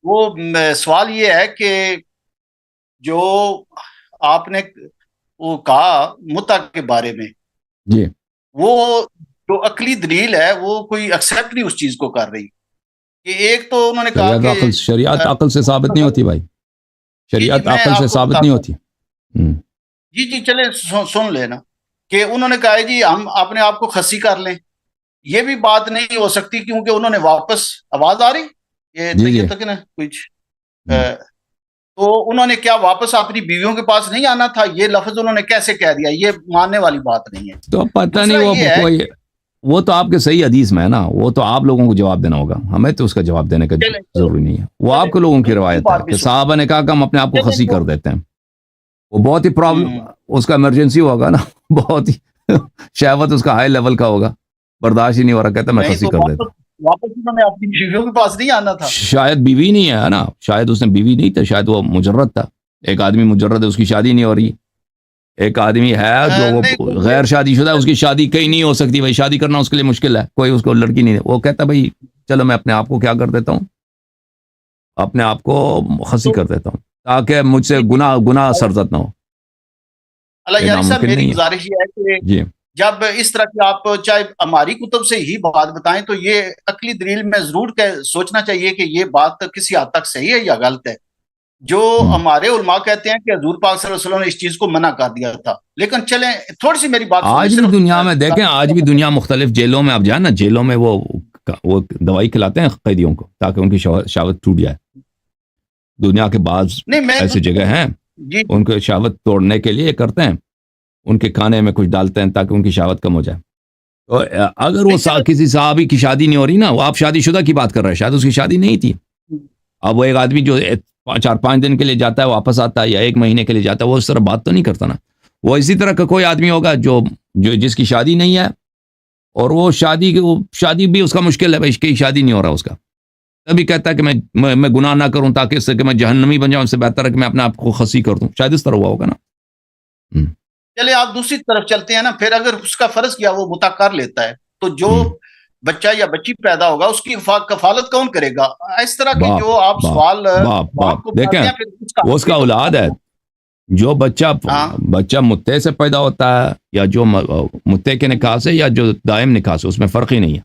وہ سوال یہ ہے کہ جو آپ نے وہ کہا متع کے بارے میں، جی وہ جو عقلی دلیل ہے وہ کوئی ایکسیپٹ نہیں اس چیز کو کر رہی کہ ایک تو انہوں نے کہا کہ شریعت عقل سے ثابت نہیں ہوتی بھائی، جی شریعت میں عقل سے آپ کو ثابت نہیں بتاتا ہوں، ہوتی۔ جی چلیں سن لینا کہ انہوں نے کہا ہے جی ہم اپنے آپ کو خسی کر لیں، یہ بھی بات نہیں ہو سکتی کیونکہ انہوں نے واپس آواز آ رہی جی یہ جی تک نا کچھ تو انہوں نے کیا واپس اپنی بیویوں کے پاس نہیں آنا تھا؟ یہ لفظ انہوں نے کیسے کہہ دیا؟ یہ ماننے والی بات نہیں ہے۔ تو پتہ نہیں دوسرا یہ ہے وہ تو آپ کے صحیح حدیث میں ہے نا، وہ تو آپ لوگوں کو جواب دینا ہوگا، ہمیں تو اس کا جواب دینے کا ضروری نہیں ہے، وہ آپ کے لوگوں کی روایت ہے کہ صحابہ نے کہا کہ ہم اپنے آپ کو خسی کر دیتے ہیں، وہ بہت ہی پرابلم اس کا ایمرجنسی ہوگا نا، بہت ہی شہوت اس کا ہائی لیول کا ہوگا، برداشت ہی نہیں ہو رہا، کہتا میں نہیں خسی تو کر دیتا ہوں۔ واپس انہوں نے اپنی بیویوں کے پاس نہیں آنا تھا۔ شاید بیوی نہیں ہے نا، شاید اس نے بیوی نہیں تھا، شاید وہ مجرد تھا، ایک آدمی مجرد ہے اس کی شادی نہیں ہو رہی، ایک آدمی ہے جو وہ غیر شادی شدہ ہے اس کی شادی کہیں نہیں ہو سکتی، بھائی شادی کرنا اس کے لیے مشکل ہے، کوئی اس کو لڑکی نہیں ہے، وہ کہتا بھائی چلو میں اپنے آپ کو کیا کر دیتا ہوں، اپنے آپ کو خسی کر دیتا ہوں تاکہ مجھ سے گناہ سرزد نہ ہو۔ اللہ یاری صاحب میری گزارش یہ ہے کہ جی جب اس طرح کی آپ چاہے ہماری کتب سے ہی بات بتائیں تو یہ عقلی دلیل میں ضرور سوچنا چاہیے کہ یہ بات کسی حد تک صحیح ہے یا غلط ہے۔ جو ہمارے علماء کہتے ہیں کہ حضور پاک صلی اللہ علیہ وسلم نے اس چیز کو منع کر دیا تھا، لیکن چلیں تھوڑی سی میری بات سن لیں۔ آج بھی دنیا میں دیکھیں، آج بھی دنیا مختلف جیلوں میں آپ جائیں نا، جیلوں میں وہ دوائی کھلاتے ہیں قیدیوں کو تاکہ ان کی شہوت ٹوٹ جائے، دنیا کے بعض ایسی جگہ ہیں ان کو شہوت توڑنے کے لیے کرتے ہیں، ان کے کھانے میں کچھ ڈالتے ہیں تاکہ ان کی شہوت کم ہو جائے۔ تو اگر وہ کسی صحابی کی شادی نہیں ہو رہی نا، وہ آپ شادی شدہ کی بات کر رہے ہیں، شاید اس کی شادی نہیں تھی، اب وہ ایک آدمی جو 4-5 دن کے لیے جاتا ہے واپس آتا ہے یا 1 مہینے کے لیے جاتا ہے، وہ اس طرح بات تو نہیں کرتا نا۔ وہ اسی طرح کا کوئی آدمی ہوگا جو جس کی شادی نہیں ہے اور وہ شادی بھی اس کا مشکل ہے، بھائی اس کی شادی نہیں ہو رہا اس کا، تبھی کہتا ہے کہ میں گناہ نہ کروں تاکہ اس سے کہ میں جہنمی بن جاؤں، اس سے بہتر ہے کہ میں اپنے آپ کو خسی کر دوں، شاید اس طرح ہوا ہوگا نا۔ چلے آپ دوسری طرف چلتے ہیں نا، پھر اگر اس کا فرض کیا وہ متع کر لیتا ہے تو جو بچہ یا بچی پیدا ہوگا اس کی کفالت کون کرے گا؟ اس طرح کی جو آپ سوال باپ دیکھیں وہ اس کا اولاد ہے، جو بچہ متع سے پیدا ہوتا ہے یا جو متع کے نکاح سے یا جو دائم نکاح سے، اس میں فرق ہی نہیں ہے،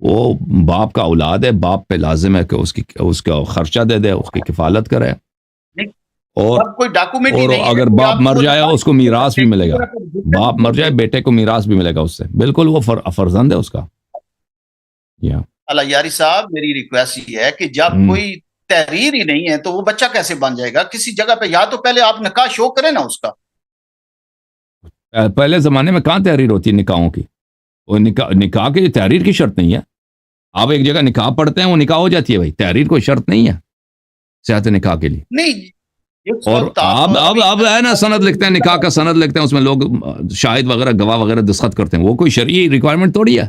وہ باپ کا اولاد ہے، باپ پہ لازم ہے کہ اس کا خرچہ دے دے، اس کی کفالت کرے، اور اگر باپ مر جائے اس کو میراث بھی ملے گا، باپ مر جائے بیٹے کو میراث بھی ملے گا اس سے، بالکل وہ فرزند ہے اس کا۔ اللہ یاری صاحب میری ریکویسٹ یہ ہے کہ جب کوئی تحریر ہی نہیں ہے تو وہ بچہ کیسے بن جائے گا کسی جگہ پہ؟ یا تو پہلے آپ نکاح شو کریں نا اس کا۔ پہلے زمانے میں کہاں تحریر ہوتی ہے نکاحوں کی؟ وہ نکاح کی تحریر کی شرط نہیں ہے، آپ ایک جگہ نکاح پڑھتے ہیں وہ نکاح ہو جاتی ہے، بھائی تحریر کوئی شرط نہیں ہے صحت نکاح کے لیے۔ نہیں اور اب ہے نا سند لکھتے ہیں، نکاح کا سند لکھتے ہیں، اس میں لوگ شاہد وغیرہ گواہ وغیرہ دستخط کرتے ہیں، وہ کوئی شرعی ریکوائرمنٹ تھوڑی ہے۔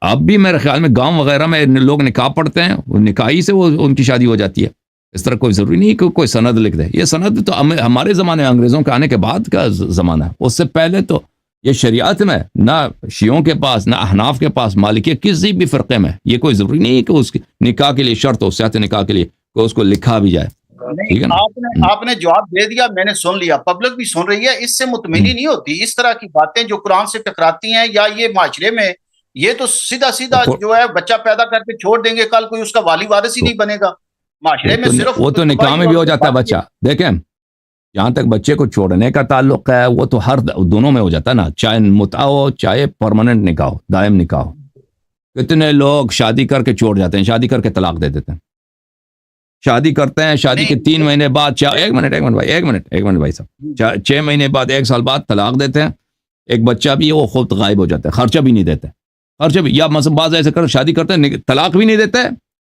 اب بھی میرے خیال میں گاؤں وغیرہ میں لوگ نکاح پڑھتے ہیں، وہ نکاحی سے وہ ان کی شادی ہو جاتی ہے، اس طرح کوئی ضروری نہیں کہ کوئی سند لکھ دے۔ یہ سند تو ہمارے زمانے میں انگریزوں کے آنے کے بعد کا زمانہ ہے، اس سے پہلے تو یہ شریعت میں نہ شیعوں کے پاس نہ احناف کے پاس مالکی کسی بھی فرقے میں یہ کوئی ضروری نہیں ہے کہ اس کی نکاح کے لیے شرط ہو، صحت نکاح کے لیے کہ اس کو لکھا بھی جائے۔ آپ نے جواب دے دیا، میں نے سن لیا، پبلک بھی سن رہی ہے، اس سے مطمئن نہیں ہوتی۔ اس طرح کی باتیں جو قرآن سے ٹکراتی ہیں یا یہ معاشرے میں یہ تو سیدھا جو ہے بچہ پیدا کر کے چھوڑ دیں گے، کل کوئی اس کا والی وارث ہی نہیں بنے گا معاشرے میں۔ صرف وہ تو نکاح میں بھی ہو جاتا ہے بچہ، دیکھیں جہاں تک بچے کو چھوڑنے کا تعلق ہے وہ تو دونوں میں ہو جاتا ہے نا، چاہے متع ہو چاہے پرماننٹ نکاح ہو، دائم نکاح ہو۔ کتنے لوگ شادی کر کے چھوڑ جاتے ہیں، شادی کر کے طلاق دے دیتے ہیں، شادی کرتے ہیں، شادی کے 3 مہینے بعد ایک منٹ بھائی صاحب 6 مہینے بعد 1 سال بعد طلاق دیتے ہیں، ایک بچہ بھی ہے وہ خود غائب ہو جاتا ہے، خرچہ بھی نہیں دیتے، خرچہ بھی، یا مثلا بعض ایسے کر شادی کرتے ہیں طلاق بھی نہیں دیتے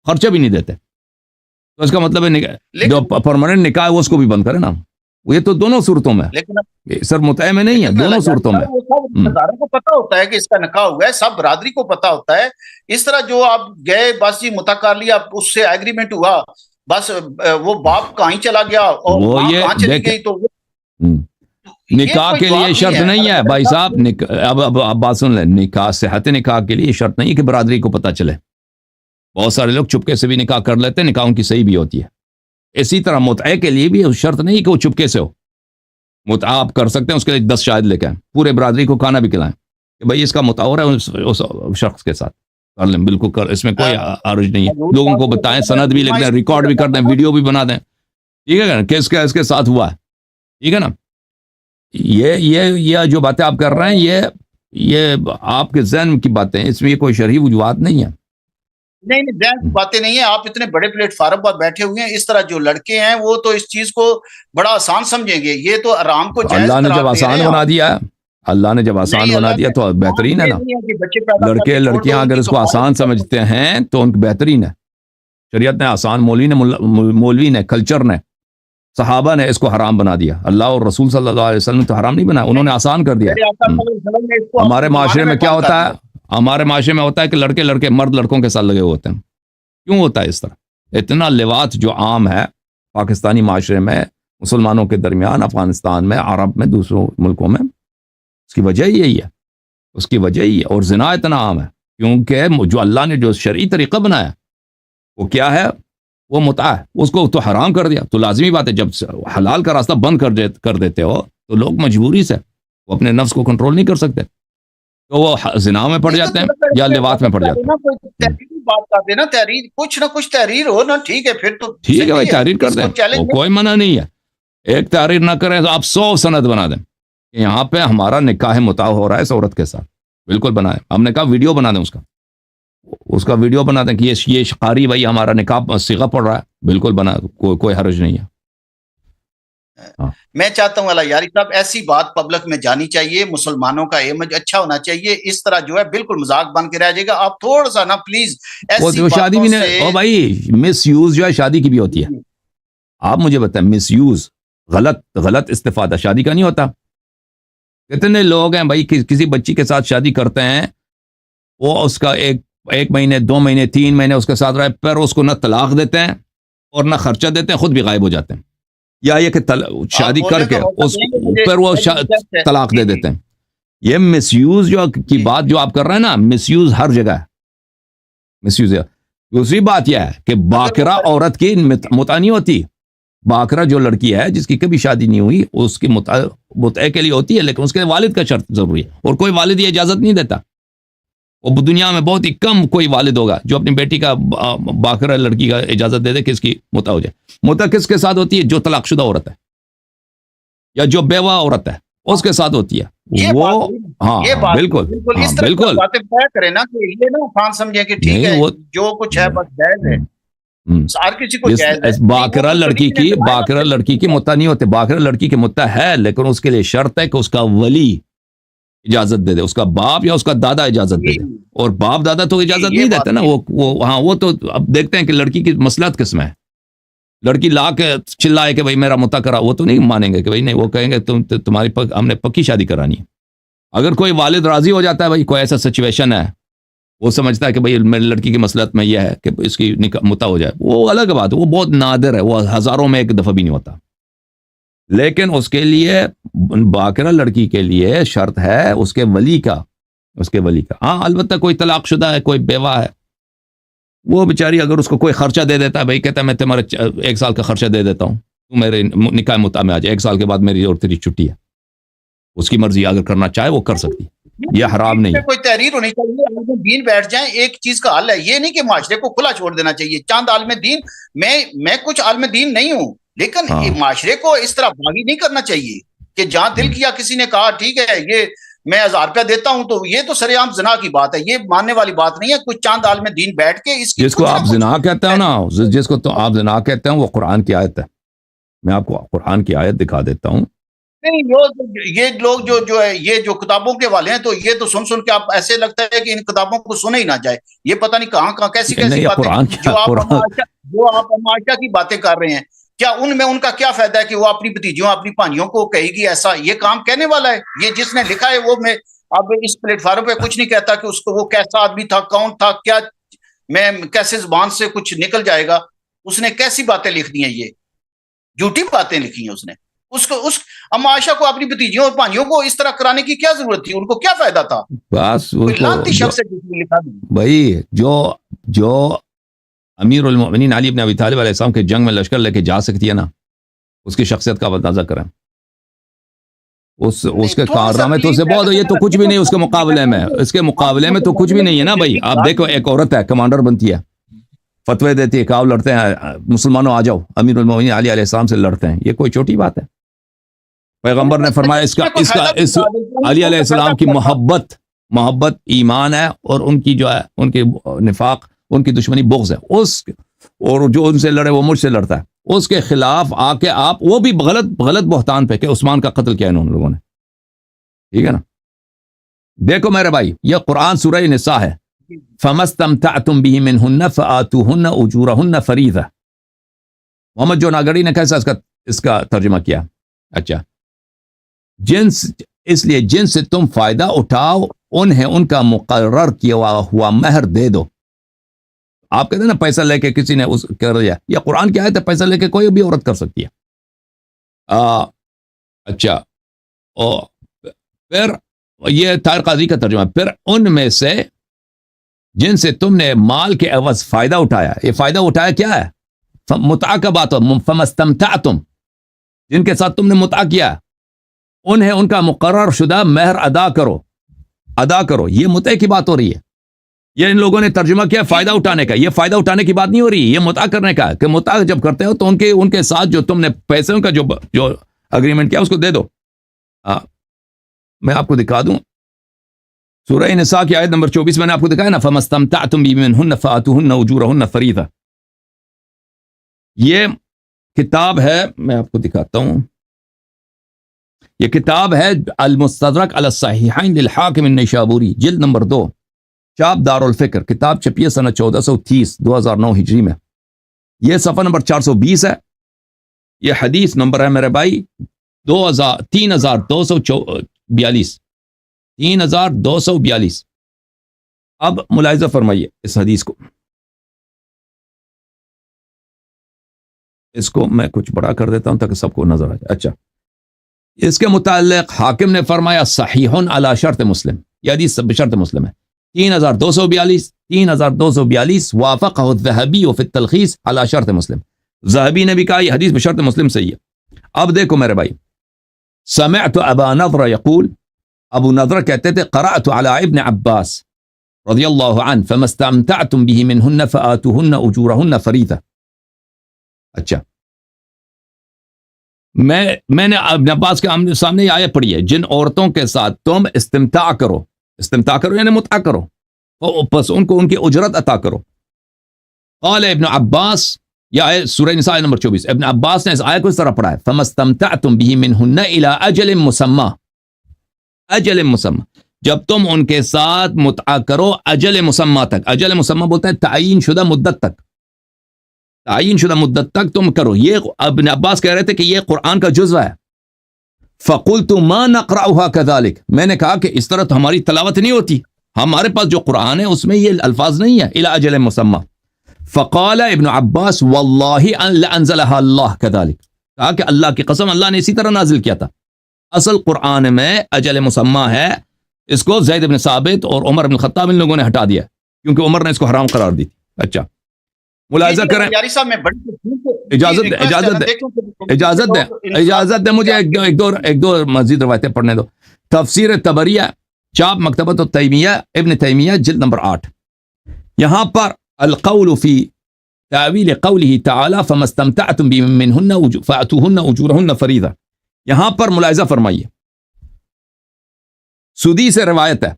خرچہ بھی نہیں دیتے، تو اس کا مطلب ہے جو پرماننٹ نکاح ہے وہ اس کو بھی بند کرے نا۔ یہ تو دونوں صورتوں میں سر متع میں نہیں ہے، دونوں صورتوں میں ہزاروں کو پتا ہوتا ہے کہ اس کا نکاح ہوا ہے، سب برادری کو پتا ہوتا ہے۔ اس طرح جو آپ گئے بس جی متع کر لیا، اس سے ایگریمنٹ ہوا، بس وہ باپ کہیں چلا گیا اور ماں کہاں چلی گئی، تو نکاح کے لیے شرط نہیں ہے بھائی صاحب۔ اب بات سن لیں، نکاح صحت نکاح کے لیے شرط نہیں ہے کہ برادری کو پتا چلے، بہت سارے لوگ چپکے سے بھی نکاح کر لیتے ہیں, نکاح ان کی صحیح بھی ہوتی ہے. اسی طرح متعہ کے لیے بھی شرط نہیں کہ وہ چپکے سے ہو. متعہ آپ کر سکتے ہیں, اس کے لیے 10 شاہد لے کے آئیں, پورے برادری کو کھانا بھی کھلائیں کہ بھائی اس کا متعہ ہو رہا ہے اس شخص کے ساتھ, کر لیں, بالکل کر, اس میں کوئی حرج نہیں ہے. لوگوں کو بتائیں, سند بھی لکھ دیں, ریکارڈ بھی کر دیں, ویڈیو بھی بنا دیں, ٹھیک ہے نا, کہ اس کے ساتھ ہوا ہے, ٹھیک ہے نا. یہ جو باتیں آپ کر رہے ہیں یہ آپ کے ذہن کی باتیں, اس میں یہ کوئی شرعی وجوہات نہیں ہے. نہیں ذہن باتیں نہیں ہیں. آپ اتنے بڑے پلیٹ فارم پر بیٹھے ہوئے ہیں, اس طرح جو لڑکے ہیں وہ تو اس چیز کو بڑا آسان سمجھیں گے. یہ تو آرام کو جائز اللہ نے جب آسان بنا دیا, اللہ نے جب آسان بنا دیا تو بہترین ہے نا. لڑکے لڑکیاں اگر اس کو آسان سمجھتے ہیں تو ان کی بہترین ہے. شریعت نے آسان, مولوی نے, کلچر نے, صحابہ نے اس کو حرام بنا دیا. اللہ اور رسول صلی اللہ علیہ وسلم نے تو حرام نہیں بنایا, انہوں نے آسان کر دیا. ہمارے معاشرے میں کیا ہوتا ہے, ہمارے معاشرے میں ہوتا ہے کہ لڑکے مرد لڑکوں کے ساتھ لگے ہوتے ہیں. کیوں ہوتا ہے اس طرح؟ اتنا لواط جو عام ہے پاکستانی معاشرے میں, مسلمانوں کے درمیان, افغانستان میں, عرب میں, دوسروں ملکوں میں, اس کی وجہ یہی ہے, اس کی وجہ یہی ہے. اور زنا اتنا عام ہے کیونکہ جو اللہ نے جو شرعی طریقہ بنایا وہ کیا ہے, وہ متعہ ہے, اس کو تو حرام کر دیا. تو لازمی بات ہے جب حلال کا راستہ بند کر دیتے ہو تو لوگ مجبوری سے وہ اپنے نفس کو کنٹرول نہیں کر سکتے, تو وہ زنا میں پڑ جاتے ہیں یا لواط میں پڑ جاتے ہیں. بات کرتے نا, تحریر, کچھ نہ کچھ تحریر ہو نا, ٹھیک ہے, پھر تو ٹھیک ہے بھائی, تحریر کر دیں, کوئی منع نہیں ہے. ایک تحریر نہ کریں تو آپ 100 سند بنا دیں کہ یہاں پہ ہمارا نکاح متعہ ہو رہا ہے اس عورت کے ساتھ, بالکل بنائیں. ہم نے کہا ویڈیو بنا دیں, اس کا ویڈیو بنا دیں کہ یہ قاری بھائی ہمارا نکاح صیغہ پڑ رہا ہے, بالکل بنا, کوئی حرج نہیں ہے. میں چاہتا ہوں اللہ یاری صاحب, ایسی بات پبلک میں جانی چاہیے, مسلمانوں کا امیج اچھا ہونا چاہیے. اس طرح جو ہے بالکل مذاق بن کے رہ جائے گا. آپ تھوڑا سا نا پلیز ایسی شادی بھی نہیں, او بھائی مس یوز جو ہے شادی کی بھی ہوتی ہے. آپ مجھے بتائیں, مس یوز, غلط استفادہ شادی کا نہیں ہوتا. کتنے لوگ ہیں بھائی کسی بچی کے ساتھ شادی کرتے ہیں, وہ اس کا ایک مہینے, 2 مہینے, 3 مہینے اس کے ساتھ رہے, پھر اس کو نہ طلاق دیتے ہیں اور نہ خرچہ دیتے ہیں, خود بھی غائب ہو جاتے ہیں. یا یہ کہ شادی کر کے اس پر وہ طلاق دے دیتے ہیں. یہ مس یوز جو کی بات جو آپ کر رہے ہیں نا, مس یوز ہر جگہ ہے, مس یوز. دوسری بات یہ ہے کہ باقرہ عورت کی متعہ نہیں ہوتی. باقرہ جو لڑکی ہے جس کی کبھی شادی نہیں ہوئی, اس کی متعہ کے لیے ہوتی ہے, لیکن اس کے والد کا شرط ضروری ہے, اور کوئی والد یہ اجازت نہیں دیتا. وہ دنیا میں بہت ہی کم کوئی والد ہوگا جو اپنی بیٹی کا, باقرہ لڑکی کا اجازت دے دے کہ اس کی متعہ ہو جائے. متعہ کس کے ساتھ ہوتی ہے؟ جو طلاق شدہ عورت ہے یا جو بیوہ عورت ہے اس کے ساتھ ہوتی ہے. وہ ہاں بالکل بالکل باتیں طے کریں نا, کہ یہ نا خان سمجھے کہ ٹھیک ہے جو کچھ ہے بس جائز ہے, ہر کسی کو جائز ہے. باقرہ لڑکی کی متعہ نہیں ہوتے. باقرہ لڑکی کی متعہ ہے, لیکن اس کے لیے شرط ہے کہ اس کا ولی اجازت دے دے, اس کا باپ یا اس کا دادا اجازت دے دے. اور باپ دادا تو اجازت نہیں دیتے نا. وہ تو اب دیکھتے ہیں کہ لڑکی کی مصلحت کس میں ہے. لڑکی لا کے چلائے کہ بھائی میرا متعہ کرا, وہ تو نہیں مانیں گے کہ بھائی نہیں, وہ کہیں گے تمہاری ہم نے پکی شادی کرانی ہے. اگر کوئی والد راضی ہو جاتا ہے, بھائی کوئی ایسا سچویشن ہے, وہ سمجھتا ہے کہ بھئی میری لڑکی کی مصلحت میں یہ ہے کہ اس کی متعہ ہو جائے, وہ الگ بات ہے, وہ بہت نادر ہے, وہ ہزاروں میں ایک دفعہ بھی نہیں ہوتا. لیکن اس کے لیے, باقرہ لڑکی کے لیے شرط ہے اس کے ولی کا. ہاں البتہ کوئی طلاق شدہ ہے, کوئی بیوہ ہے, وہ بیچاری اگر اس کو کوئی خرچہ دے دیتا ہے, بھائی کہتا ہے میں تمہارے 1 سال کا خرچہ دے دیتا ہوں, تو میرے نکاح متعہ میں آ جائے, 1 سال کے بعد میری اور تیری چھٹی ہے. اس کی مرضی, اگر کرنا چاہے وہ کر سکتی, یہ حرام نہیں ہے. کوئی تحریر ہونی چاہیے, دین بیٹھ جائیں, ایک چیز کا حل ہے. یہ نہیں کہ معاشرے کو کھلا چھوڑ دینا چاہیے. چاند عالم دین, میں کچھ عالم دین نہیں ہوں, لیکن معاشرے کو اس طرح باغی نہیں کرنا چاہیے کہ جہاں دل کیا کسی نے کہا ٹھیک ہے یہ میں 1000 روپیہ دیتا ہوں, تو یہ تو سر عام زنا کی بات ہے, یہ ماننے والی بات نہیں ہے. کچھ چاند عالم دین بیٹھ کے اس جس کو آپ زنا کہتے ہیں نا, جس کو تو آپ زنا کہتے ہیں, وہ قرآن کی آیت ہے. میں آپ کو قرآن کی آیت دکھا دیتا ہوں. نہیں, یہ لوگ جو ہے یہ جو کتابوں کے والے ہیں, تو یہ تو سن کے آپ ایسے لگتا ہے کہ ان کتابوں کو سنے ہی نہ جائے. یہ پتہ نہیں کہاں کیسی باتیں جو آپ معاشرہ کی باتیں کر رہے ہیں, کیا ان میں ان کا کیا فائدہ ہے کہ وہ اپنی بھتیجیوں اپنی بھائیوں کو کہے گی ایسا؟ یہ کام کہنے والا ہے, یہ جس نے لکھا ہے وہ. میں اب اس پلیٹ فارم پہ کچھ نہیں کہتا کہ اس کو وہ کیسا آدمی تھا, کون تھا, کیا میں کیسے زبان سے کچھ نکل جائے گا. اس نے کیسی باتیں لکھ دی ہیں, یہ جھوٹی باتیں لکھی ہیں اس نے. اس معاشرہ کو اپنی بھتیجیوں اور بھائیوں کو اس طرح کرانے کی کیا ضرورت تھی؟ ان کو کیا فائدہ تھا؟ بس لانتی شخص لکھا بھائی جو امیر المؤمنین علی بن ابی طالب علیہ السلام کے جنگ میں لشکر لے کے جا سکتی ہے نا؟ اس کی شخصیت کا اندازہ کریں، اس کے کارنامے تو سے بہت، یہ تو کچھ بھی نہیں اس کے مقابلے میں، اس کے مقابلے میں تو کچھ بھی نہیں ہے نا بھائی. آپ دیکھو ایک عورت ہے، کمانڈر بنتی ہے، فتوے دیتی ہے کہ آپ لڑتے ہیں مسلمانوں آ جاؤ، امیر المؤمنین علی علیہ السلام سے لڑتے ہیں، یہ کوئی چھوٹی بات ہے؟ پیغمبر نے فرمایا اس علی علیہ السلام کی محبت ایمان ہے، اور ان کی جو ہے ان کے نفاق، ان کی دشمنی بغض ہے، اور جو ان سے لڑے وہ مجھ سے لڑتا ہے، اس کے خلاف آ کے آپ وہ بھی غلط بہتان پہ کہ عثمان کا قتل کیا انہوں لوگوں نے. ٹھیک ہے نا؟ دیکھو میرے بھائی، یہ قرآن سورہ نساء ہے. فَمَسْتَمْتَعْتُمْ بِهِ مِنْهُنَّ فَآتُوهُنَّ أُجُورَهُنَّ فَرِيضَةً. محمد جو ناگڑی نے کیسا اس کا ترجمہ کیا؟ اچھا، جنس، اس لیے جن سے تم فائدہ اٹھاؤ انہیں ان کا مقرر کیا ہوا مہر دے دو. آپ کہتے ہیں نا پیسہ لے کے کسی نے کر دیا، یہ قرآن کی آیت ہے، پیسہ لے کے کوئی بھی عورت کر سکتی ہے. اچھا، پھر یہ طاہر قاضی کا ترجمہ، پھر ان میں سے جن سے تم نے مال کے عوض فائدہ اٹھایا. یہ فائدہ اٹھایا کیا ہے؟ متع کا بات ہو، فمستمتعتم، جن کے ساتھ تم نے متع کیا انہیں ان کا مقرر شدہ مہر ادا کرو. یہ متع کی بات ہو رہی ہے. یہ ان لوگوں نے ترجمہ کیا فائدہ اٹھانے کا. یہ فائدہ اٹھانے کی بات نہیں ہو رہی، یہ متع کرنے کا، کہ متع جب کرتے ہو تو ان کے ساتھ جو تم نے پیسوں کا جو اگریمنٹ کیا اس کو دے دو. میں آپ کو دکھا دوں سورہ نساء کی آیت نمبر 24 میں نے آپ کو دکھایا نا، فَمَسْتَمْتَعْتُمْ بِهِ مِنْهُنَّ فَآتُوهُنَّ أُجُورَهُنَّ فَرِيضَةً. یہ کتاب ہے، میں آپ کو دکھاتا ہوں، یہ کتاب ہے المستدرک علی الصحیحین للحاکم النیشابوری، جلد نمبر 2، چاپ دار الفکر. کتاب چھپی ہے سنہ 1430 2009 ہجری میں. یہ صفحہ نمبر 420 ہے. یہ حدیث نمبر ہے میرے بھائی 3242. اب ملاحظہ فرمائیے اس حدیث کو، اس کو میں کچھ بڑا کر دیتا ہوں تاکہ سب کو نظر آ جائے. اچھا، اس کے متعلق حاکم نے فرمایا صحیحٌ علی شرط مسلم، یہ حدیث بشرط مسلم ہے. 3242 وافقہ الذہبی فی التلخیص علی شرط مسلم. ذہبی نے بھی کہا یہ حدیث بشرط مسلم صحیح ہے. اب دیکھو میرے بھائی، سمعت ابا نضر یقول، ابو نضر کہتے تھے قرأت علی ابن عباس رضی اللہ عنہ فما استمتعتم به منہن فآتوہن اجورہن فریضہ. اچھا، میں نے ابن عباس کے سامنے یہ آیت پڑھی ہے، جن عورتوں کے ساتھ تم استمتاع کرو یعنی متع کرو، پس ان کو ان کی اجرت عطا کرو. قال ابن عباس، یہ سورہ نساء نمبر 24، ابن عباس نے اس آیت کو اس طرح پڑھا ہے، فما استمتعتم به منہن الى اجل مسمى. اجل مسمى، جب تم ان کے ساتھ متع کرو اجل مسمى تک. اجل مسمى بولتا ہے تعین شدہ مدت تک، تعین شدہ مدت تک تم کرو. یہ ابن عباس کہہ رہے تھے کہ یہ قرآن کا جزوہ ہے. فقلت ما نقرأها كذلك، میں نے کہا کہ اس طرح تو ہماری تلاوت نہیں ہوتی، ہمارے پاس جو قرآن ہے اس میں یہ الفاظ نہیں ہے الى اجل مسمى. فقال ابن عباس واللہ لانزلها اللہ كذلك، کہا کہ اللہ کی قسم اللہ نے اسی طرح نازل کیا تھا. اصل قرآن میں اجل مسمى ہے، اس کو زید بن ثابت اور عمر بن الخطاب ان لوگوں نے ہٹا دیا کیونکہ عمر نے اس کو حرام قرار دی تھی. اچھا، ملاحظہ کریں، اجازت دے مجھے ایک دو مزید روایتیں پڑھنے دو. تفسیر طبریہ، چاپ مکتبۃ التیمیہ، ابن تیمیہ، جلد نمبر 8. یہاں پر القول فی تعویل قوله تعالی فما استمتعتم به منهن فآتوهن اجورهن فریضہ، یہاں پر ملاحظہ فرمائیے، سودی سے روایت ہے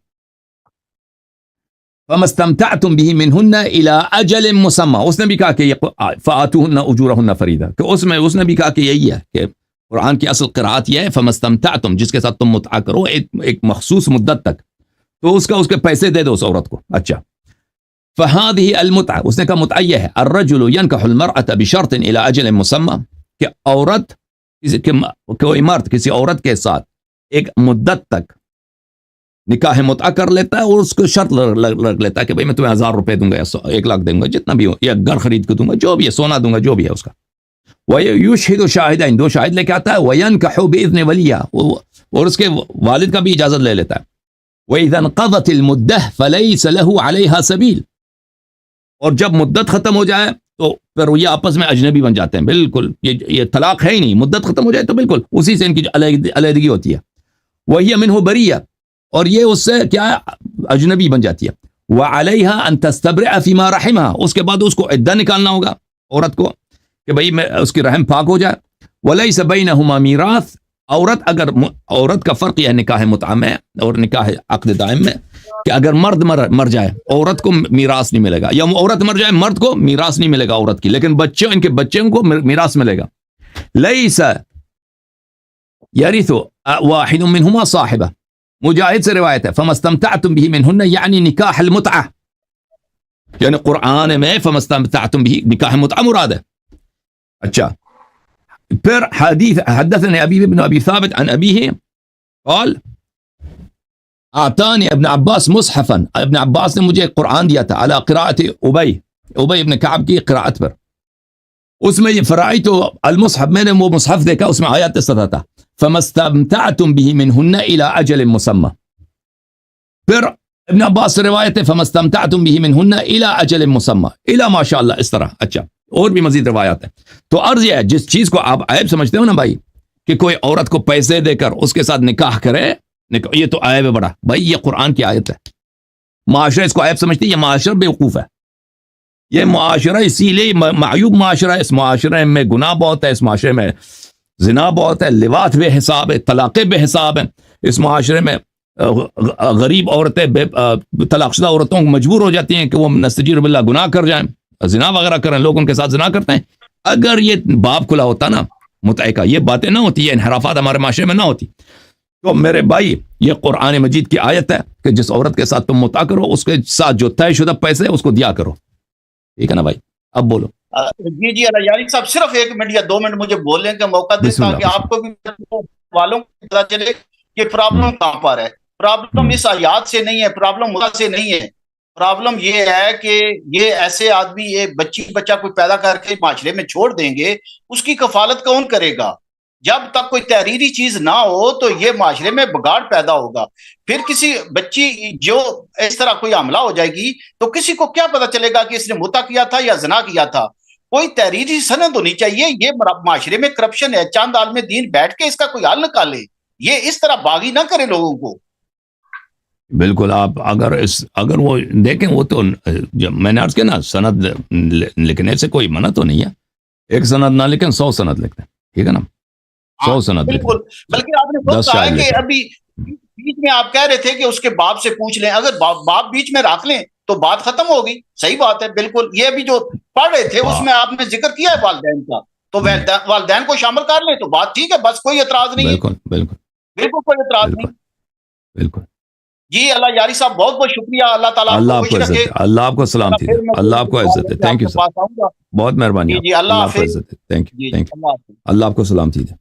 فما استمتعتم به منهن الى اجل مسمى. اس نے بھی کہا کہ فآتوهن اجورهن فریضہ، کہ اس نے بھی کہا کہ یہی ہے کہ قرآن کی اصل قرآت یہ ہے فما استمتعتم، جس کے ساتھ تم متع کرو ایک مخصوص مدت تک، تو اس کے پیسے دے دو اس عورت کو. اچھا، فهذه المتعہ، اس نے کہا متعہ یہ ہے الرجل ينكح المرأة بشرط الى اجل مسمى، کہ عورت کوئی مرد کسی عورت کے ساتھ ایک مدت تک نکاح متعہ کر لیتا ہے اور اس کو شرط لگ لیتا ہے کہ بھئی میں تمہیں 1000 روپے دوں گا یا 1 لاکھ دوں گا، جتنا بھی ہو، یا گھر خرید کے دوں گا، جو بھی ہے، سونا دوں گا، جو بھی ہے اس کا. وَيُشْهِدُ شَاهِدَيْن، 2 شاہد لے کے آتا ہے. وَيَنْكَحُ بِإِذْنِ وَلِيِّهِ، اور اس کے والد کا بھی اجازت لے لیتا ہے. وَإِذَا انْقَضَتِ الْمُدَّةُ فَلَيْسَ لَهُ عَلَيْهَا سَبِيلٌ، اور جب مدت ختم ہو جائے تو پھر یہ آپس میں اجنبی بن جاتے ہیں. بالکل یہ طلاق ہے ہی نہیں. مدت ختم ہو جائے تو بالکل اسی سے ان کی علیحدگی ہوتی ہے. وہی منہ بریہ, اور یہ اس سے کیا ہے, اجنبی بن جاتی ہے. وعلیہا ان تستبرئ فیما رحمہا, اس کے بعد اس کو عدہ نکالنا ہوگا عورت کو کہ بھئی میں اس کی رحم پاک ہو جائے. ولیس بینہما میراث, عورت کا فرق یہ نکاح متعہ میں اور نکاح عقد دائم میں کہ اگر مرد مر جائے عورت کو میراث نہیں ملے گا, یا عورت مر جائے مرد کو میراث نہیں ملے گا عورت کی, لیکن ان کے بچوں کو میراث ملے گا. لیس یرث واحد منہما صاحبہ, مجاہد سے روایت ہے فما استمتعتم به منہن یعنی نکاح المتعہ, یعنی قرآن میں فما استمتعتم به نکاح متعہ مراد ہے. اچھا پھر حدیث حدثني ابی بن ابی ثابت عن ابیہ قال اعطانی ابن عباس مصحفا, ابن عباس نے مجھے قرآن دیا تھا على قراءت ابی ابن کعب کی قراءت پر. اس میں یہ فرائیت المصحف, میں نے وہ مصحف دیکھا, اس میں آیات اس طرح تھا فما استمتعتم به منهن الى اجل مسمى. پھر ابن عباس سے روایت ہے فما استمتعتم به منهن الى اجل مسمى, الى ماشاء اللہ اس طرح. اچھا اور بھی مزید روایات ہیں. تو عرض یہ ہے جس چیز کو آپ عیب سمجھتے ہو نا بھائی, کہ کوئی عورت کو پیسے دے کر اس کے ساتھ نکاح کرے, یہ تو عیب ہے بڑا. بھائی یہ قرآن کی آیت ہے, معاشرہ اس کو عیب سمجھتی ہے, یہ معاشرہ بیوقوف ہے. یہ معاشرہ اسی لیے معیوب معاشرہ ہے. اس معاشرے میں گناہ بہت ہے, اس معاشرے میں زنا بہت ہے, لواط بے حساب ہے, طلاقیں بے حساب ہیں. اس معاشرے میں غریب عورتیں طلاق شدہ عورتوں کو مجبور ہو جاتی ہیں کہ وہ نستجیر باللہ گناہ کر جائیں, زنا وغیرہ کریں, لوگ ان کے ساتھ زنا کرتے ہیں. اگر یہ باب کھلا ہوتا نا متعہ کا, یہ باتیں نہ ہوتی, یہ انحرافات ہمارے معاشرے میں نہ ہوتی. تو میرے بھائی یہ قرآن مجید کی آیت ہے کہ جس عورت کے ساتھ تم متعہ کرو اس کے ساتھ جو طے شدہ پیسے اس کو دیا کرو. ٹھیک ہے نا بھائی, اب بولو. جی اللہ یاری صاحب صرف 1 منٹ یا 2 منٹ مجھے بولنے کا موقع دیں تاکہ آپ کو بھی والوں کو پتہ چلے کہ پرابلم کہاں پر ہے. پرابلم اس آیات سے نہیں ہے, پرابلم مدعا سے نہیں ہے. پرابلم یہ ہے کہ یہ ایسے آدمی یہ بچہ کوئی پیدا کر کے معاشرے میں چھوڑ دیں گے, اس کی کفالت کون کرے گا؟ جب تک کوئی تحریری چیز نہ ہو تو یہ معاشرے میں بگاڑ پیدا ہوگا. پھر کسی بچی جو اس طرح کوئی حملہ ہو جائے گی تو کسی کو کیا پتا چلے گا کہ اس نے متعہ کیا تھا یا زنا کیا تھا؟ کوئی تحریری سند ہونی چاہیے. یہ معاشرے میں کرپشن ہے, چاند عالم دین بیٹھ کے اس کا کوئی حل نکالے, یہ اس طرح باغی نہ کرے لوگوں کو. بالکل. آپ اگر وہ دیکھیں, وہ تو میں نے عرض کیا نا, سند لکھنے سے کوئی منع تو نہیں ہے. 1 سند نہ لکھیں 100 سند لکھتے ہیں. ٹھیک ہے نا, 100 سند. بالکل. بلکہ آپ نے خود کہا ہے کہ ابھی بیچ میں آپ کہہ رہے تھے کہ اس کے باپ سے پوچھ لیں, اگر باپ بیچ میں رکھ لیں تو بات ختم ہوگی. صحیح بات ہے بالکل. یہ ابھی جو پڑھ رہے تھے اس میں آپ نے ذکر کیا ہے والدین کا, تو والدین کو شامل کر لیں تو بات ٹھیک ہے, بس کوئی اعتراض نہیں ہے. بالکل کوئی اعتراض نہیں. بالکل جی. اللہ یاری صاحب بہت بہت شکریہ. اللہ تعالیٰ اللہ آپ کو سلامتی دے, اللہ آپ کو عزت دے. تھینک یو سر, بہت مہربانی. جی اللہ حافظ. Thank you. اللہ آپ کو سلامتی دے.